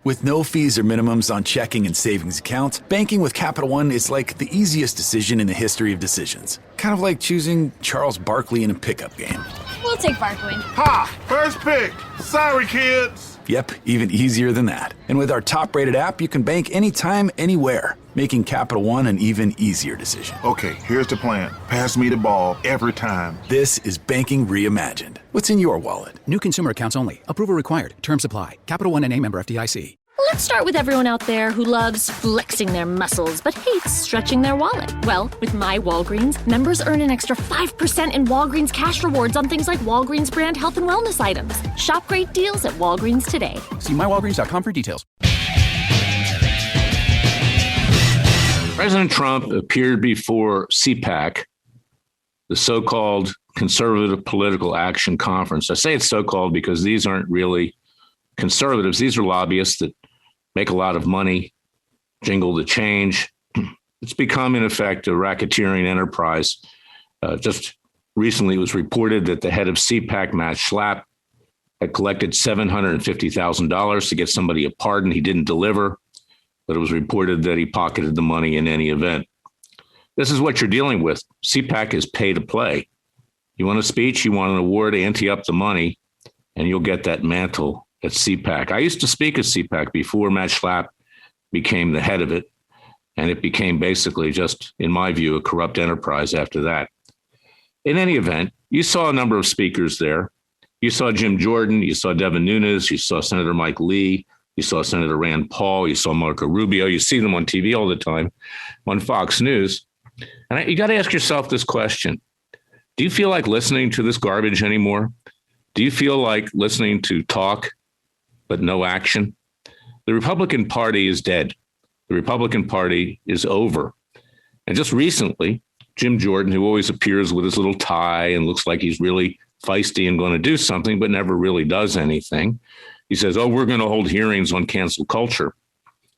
With no fees or minimums on checking and savings accounts, banking with Capital One is like the easiest decision in the history of decisions. Kind of like choosing Charles Barkley in a pickup game. We'll take Barkley. Ha! First pick. Sorry, kids. Yep, even easier than that. And with our top-rated app, you can bank anytime, anywhere, making Capital One an even easier decision. Okay, here's the plan. Pass me the ball every time. This is banking reimagined. What's in your wallet? New consumer accounts only. Approval required. Terms apply. Capital One N.A. member FDIC. Let's start with everyone out there who loves flexing their muscles but hates stretching their wallet. Well, with My Walgreens, members earn an extra 5% in Walgreens cash rewards on things like Walgreens brand health and wellness items. Shop great deals at Walgreens today. See mywalgreens.com for details. President Trump appeared before CPAC, the so-called Conservative Political Action Conference. I say it's so-called because these aren't really conservatives. These are lobbyists that make a lot of money, jingle the change. It's become, in effect, a racketeering enterprise. Just recently, it was reported that the head of CPAC, Matt Schlapp, had collected $750,000 to get somebody a pardon. He didn't deliver, but it was reported that he pocketed the money in any event. This is what you're dealing with. CPAC is pay to play. You want a speech, you want an award, ante up the money, and you'll get that mantle at CPAC. I used to speak at CPAC before Matt Schlapp became the head of it, and it became basically just, in my view, a corrupt enterprise after that. In any event, you saw a number of speakers there. You saw Jim Jordan, you saw Devin Nunes, you saw Senator Mike Lee, you saw Senator Rand Paul, you saw Marco Rubio. You see them on TV all the time on Fox News. And you got to ask yourself this question. Do you feel like listening to this garbage anymore? Do you feel like listening to talk but no action? The Republican Party is dead. The Republican Party is over. And just recently, Jim Jordan, who always appears with his little tie and looks like he's really feisty and going to do something, but never really does anything. He says, oh, we're going to hold hearings on cancel culture.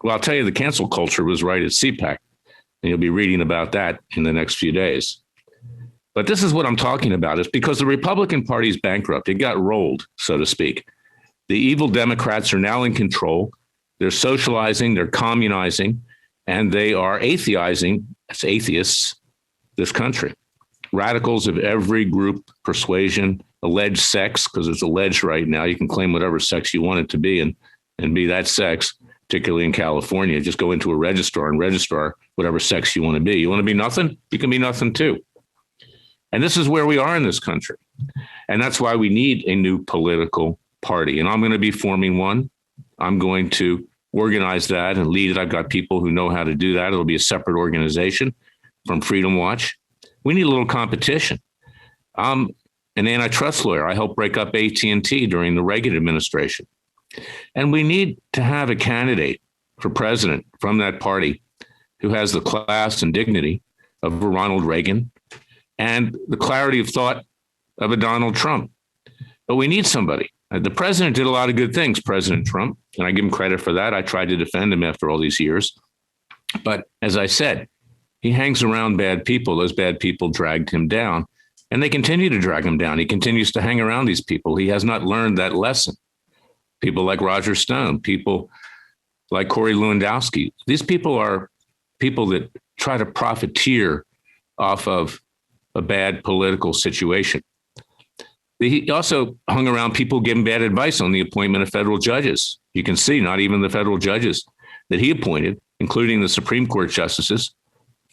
Well, I'll tell you, the cancel culture was right at CPAC, and you'll be reading about that in the next few days. But this is what I'm talking about. It's because the Republican Party is bankrupt. It got rolled, so to speak. The evil Democrats are now in control. They're socializing, they're communizing, and they are atheizing, as atheists, this country. Radicals of every group, persuasion, alleged sex, because it's alleged right now. You can claim whatever sex you want it to be and be that sex, particularly in California. Just go into a registrar and register whatever sex you want to be. You want to be nothing? You can be nothing too. And this is where we are in this country. And that's why we need a new political party. And I'm going to be forming one. I'm going to organize that and lead it. I've got people who know how to do that. It'll be a separate organization from Freedom Watch. We need a little competition. I'm an antitrust lawyer. I helped break up AT&T during the Reagan administration. And we need to have a candidate for president from that party who has the class and dignity of a Ronald Reagan and the clarity of thought of a Donald Trump. But we need somebody. The president did a lot of good things, President Trump, and I give him credit for that. I tried to defend him after all these years. But as I said, he hangs around bad people. Those bad people dragged him down, and they continue to drag him down. He continues to hang around these people. He has not learned that lesson. People like Roger Stone, people like Corey Lewandowski. These people are people that try to profiteer off of a bad political situation. He also hung around people giving bad advice on the appointment of federal judges. You can see not even the federal judges that he appointed, including the Supreme Court justices,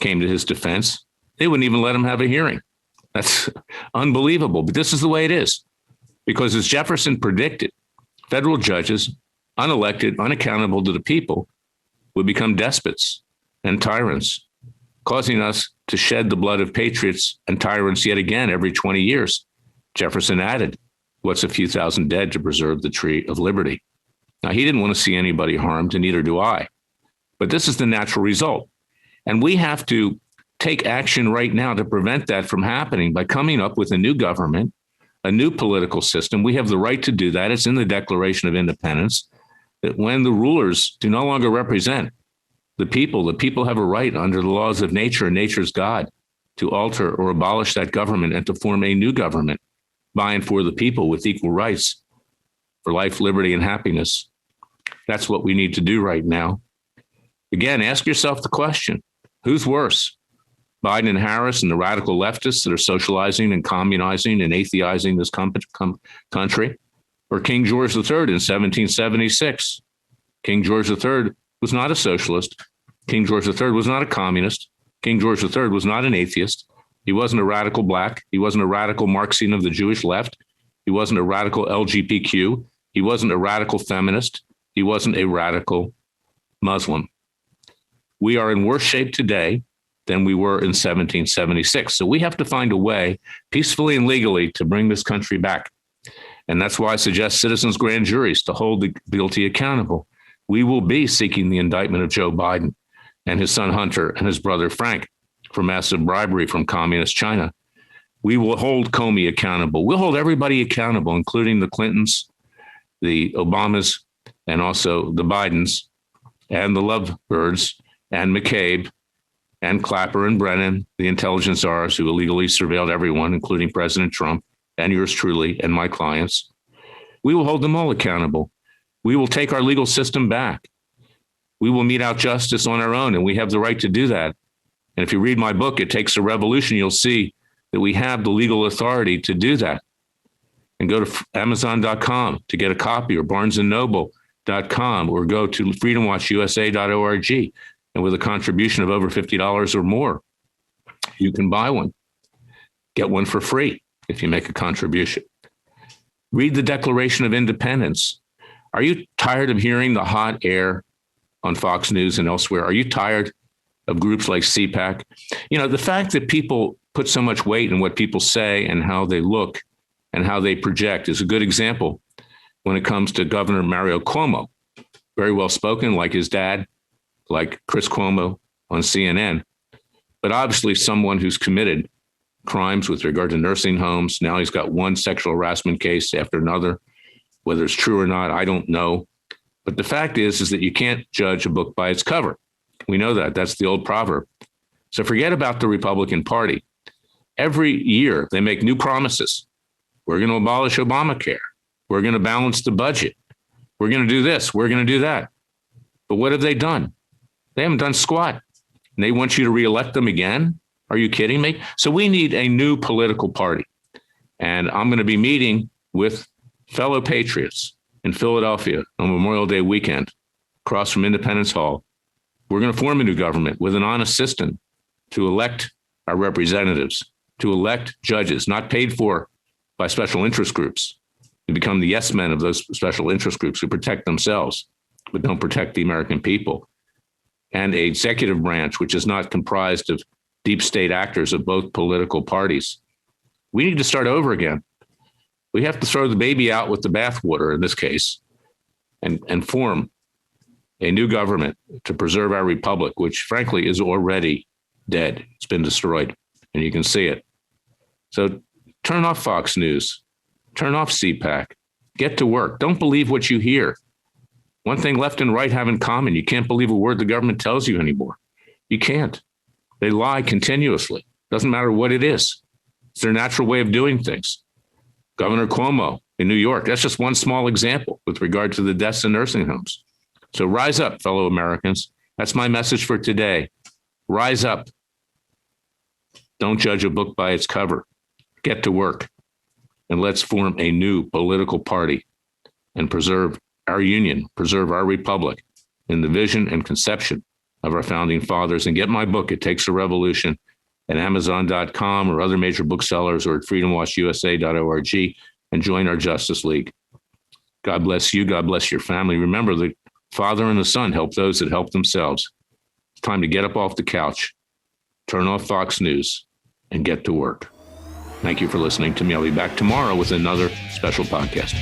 came to his defense. They wouldn't even let him have a hearing. That's unbelievable. But this is the way it is. Because as Jefferson predicted, federal judges, unelected, unaccountable to the people, would become despots and tyrants, causing us to shed the blood of patriots and tyrants yet again every 20 years. Jefferson added, what's a few thousand dead to preserve the tree of liberty? Now, he didn't want to see anybody harmed, and neither do I. But this is the natural result. And we have to take action right now to prevent that from happening by coming up with a new government, a new political system. We have the right to do that. It's in the Declaration of Independence that when the rulers do no longer represent the people have a right under the laws of nature and nature's God to alter or abolish that government and to form a new government by and for the people with equal rights for life, liberty, and happiness. That's what we need to do right now. Again, ask yourself the question, who's worse? Biden and Harris and the radical leftists that are socializing and communizing and atheizing this country, or King George III in 1776? King George III was not a socialist. King George III was not a communist. King George III was not an atheist. He wasn't a radical black. He wasn't a radical Marxian of the Jewish left. He wasn't a radical LGBTQ. He wasn't a radical feminist. He wasn't a radical Muslim. We are in worse shape today than we were in 1776. So we have to find a way, peacefully and legally, to bring this country back. And that's why I suggest citizens' grand juries to hold the guilty accountable. We will be seeking the indictment of Joe Biden and his son Hunter and his brother Frank for massive bribery from communist China. We will hold Comey accountable. We'll hold everybody accountable, including the Clintons, the Obamas, and also the Bidens, and the Lovebirds, and McCabe, and Clapper and Brennan, the intelligence czars who illegally surveilled everyone, including President Trump, and yours truly, and my clients. We will hold them all accountable. We will take our legal system back. We will mete out justice on our own, and we have the right to do that. And if you read my book, It Takes a Revolution, you'll see that we have the legal authority to do that. And go to Amazon.com to get a copy, or BarnesandNoble.com, or go to freedomwatchusa.org. And with a contribution of over $50 or more, you can buy one. Get one for free if you make a contribution. Read the Declaration of Independence. Are you tired of hearing the hot air on Fox News and elsewhere? Are you tired of groups like CPAC? You know, the fact that people put so much weight in what people say and how they look and how they project is a good example when it comes to Governor Mario Cuomo. Very well spoken, like his dad, like Chris Cuomo on CNN, but obviously someone who's committed crimes with regard to nursing homes. Now he's got one sexual harassment case after another. Whether it's true or not, I don't know. But the fact is that you can't judge a book by its cover. We know that. That's the old proverb. So forget about the Republican Party. Every year they make new promises. We're going to abolish Obamacare. We're going to balance the budget. We're going to do this. We're going to do that. But what have they done? They haven't done squat. And they want you to reelect them again? Are you kidding me? So we need a new political party. And I'm going to be meeting with fellow patriots in Philadelphia on Memorial Day weekend, across from Independence Hall. We're going to form a new government with an honest system to elect our representatives, to elect judges, not paid for by special interest groups, to become the yes men of those special interest groups who protect themselves, but don't protect the American people. And an executive branch, which is not comprised of deep state actors of both political parties. We need to start over again. We have to throw the baby out with the bathwater in this case and form a new government to preserve our republic, which frankly is already dead. It's been destroyed, and you can see it. So turn off Fox News, turn off CPAC, get to work. Don't believe what you hear. One thing left and right have in common: you can't believe a word the government tells you anymore. You can't. They lie continuously. Doesn't matter what it is. It's their natural way of doing things. Governor Cuomo in New York, that's just one small example with regard to the deaths in nursing homes. So rise up, fellow Americans. That's my message for today. Rise up. Don't judge a book by its cover. Get to work. And let's form a new political party and preserve our union, preserve our republic in the vision and conception of our founding fathers. And get my book, It Takes a Revolution, at Amazon.com or other major booksellers, or at freedomwatchusa.org, and join our Justice League. God bless you. God bless your family. Remember, the Father and the Son help those that help themselves. It's time to get up off the couch, turn off Fox News, and get to work. Thank you for listening to me. I'll be back tomorrow with another special podcast.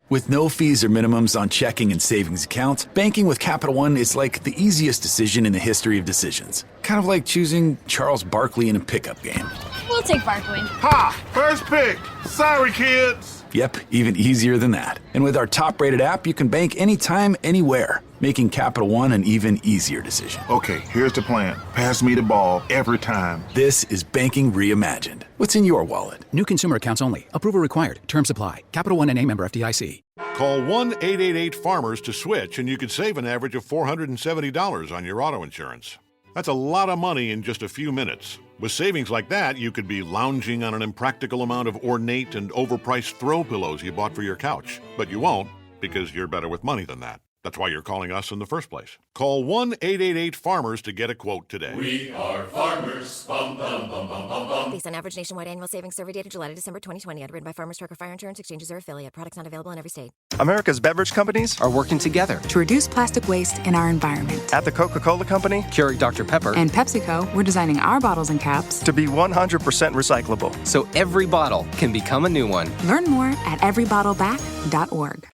With no fees or minimums on checking and savings accounts, banking with Capital One is like the easiest decision in the history of decisions. Kind of like choosing Charles Barkley in a pickup game. We'll take Barkley. Ha! First pick. Sorry, kids. Yep, even easier than that. And with our top-rated app, you can bank anytime, anywhere, making Capital One an even easier decision. Okay, here's the plan. Pass me the ball every time. This is banking reimagined. What's in your wallet? New consumer accounts only. Approval required. Terms apply. Capital One NA, member FDIC. Call 1-888-FARMERS to switch, and you could save an average of $470 on your auto insurance. That's a lot of money in just a few minutes. With savings like that, you could be lounging on an impractical amount of ornate and overpriced throw pillows you bought for your couch. But you won't, because you're better with money than that. That's why you're calling us in the first place. Call 1-888-FARMERS to get a quote today. We are farmers. Bum, bum, bum, bum, bum, bum. Based on average nationwide annual savings survey data July to December 2020. Underwritten by Farmers Trucker Fire Insurance Exchanges or affiliate. Products not available in every state. America's beverage companies are working together to reduce plastic waste in our environment. At the Coca-Cola Company, Keurig Dr. Pepper, and PepsiCo, we're designing our bottles and caps to be 100% recyclable, so every bottle can become a new one. Learn more at everybottleback.org.